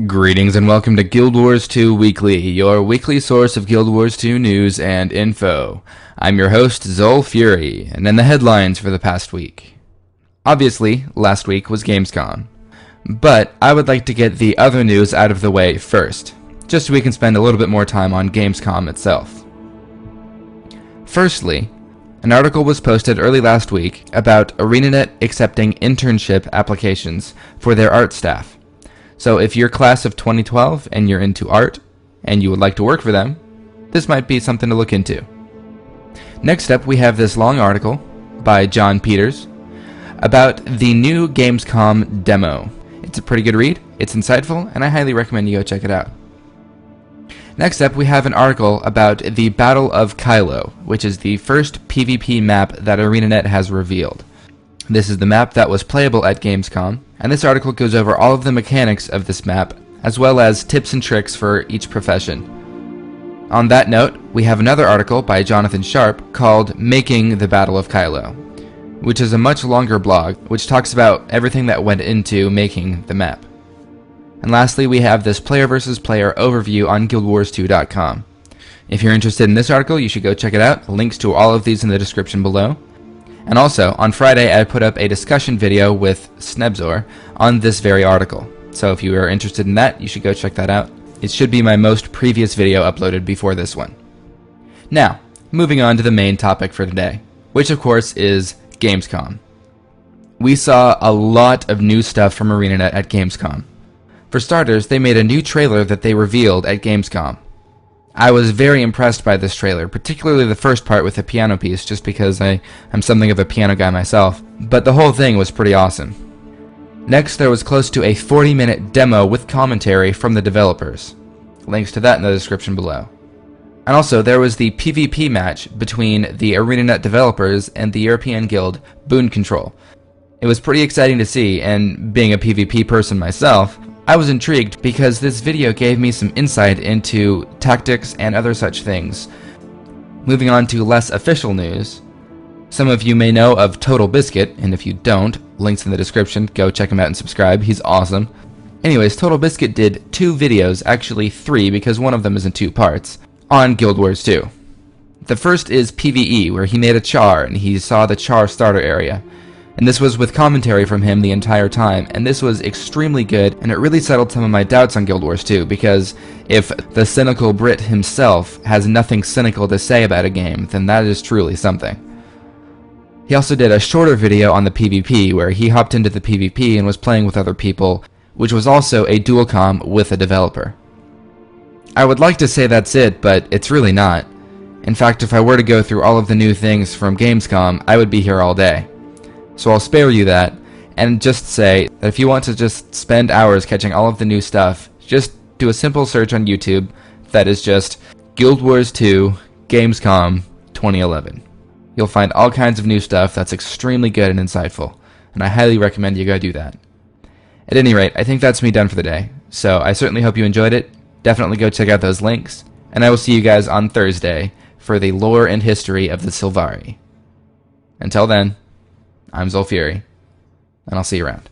Greetings and welcome to Guild Wars 2 Weekly, your weekly source of Guild Wars 2 news and info. I'm your host, Zol Fury, and in the headlines for the past week. Obviously, last week was Gamescom, but I would like to get the other news out of the way first, just so we can spend a little bit more time on Gamescom itself. Firstly, an article was posted early last week about ArenaNet accepting internship applications for their art staff. So if you're class of 2012 and you're into art, and you would like to work for them, this might be something to look into. Next up, we have this long article by John Peters about the new Gamescom demo. It's a pretty good read, it's insightful, and I highly recommend you go check it out. Next up, we have an article about the Battle of Kylo, which is the first PvP map that ArenaNet has revealed. This is the map that was playable at Gamescom, and this article goes over all of the mechanics of this map, as well as tips and tricks for each profession. On that note, we have another article by Jonathan Sharp called Making the Battle of Kylo, which is a much longer blog, which talks about everything that went into making the map. And lastly, we have this player versus player overview on guildwars2.com. If you're interested in this article, you should go check it out. Links to all of these in the description below. And also, on Friday, I put up a discussion video with Snebzor on this very article. So if you are interested in that, you should go check that out. It should be my most previous video uploaded before this one. Now, moving on to the main topic for today, which of course is Gamescom. We saw a lot of new stuff from ArenaNet at Gamescom. For starters, they made a new trailer that they revealed at Gamescom. I was very impressed by this trailer, particularly the first part with the piano piece, just because I'm something of a piano guy myself, but the whole thing was pretty awesome. Next, there was close to a 40-minute demo with commentary from the developers. Links to that in the description below. And also, there was the PvP match between the ArenaNet developers and the European guild Boon Control. It was pretty exciting to see, and being a PvP person myself, I was intrigued because this video gave me some insight into tactics and other such things. Moving on to less official news, some of you may know of Total Biscuit, and if you don't, links in the description, go check him out and subscribe, he's awesome. Anyways, Total Biscuit did 2 videos, actually 3 because one of them is in 2 parts, on Guild Wars 2. The first is PvE, where he made a char and he saw the char starter area. And this was with commentary from him the entire time, and this was extremely good, and it really settled some of my doubts on Guild Wars 2, because if the cynical Brit himself has nothing cynical to say about a game, then that is truly something. He also did a shorter video on the PvP, where he hopped into the PvP and was playing with other people, which was also a dual comm with a developer. I would like to say that's it, but it's really not. In fact, if I were to go through all of the new things from Gamescom, I would be here all day. So I'll spare you that, and just say that if you want to just spend hours catching all of the new stuff, just do a simple search on YouTube that is just Guild Wars 2 Gamescom 2011. You'll find all kinds of new stuff that's extremely good and insightful, and I highly recommend you go do that. At any rate, I think that's me done for the day, so I certainly hope you enjoyed it. Definitely go check out those links, and I will see you guys on Thursday for the lore and history of the Sylvari. Until then, I'm Zol Fury, and I'll see you around.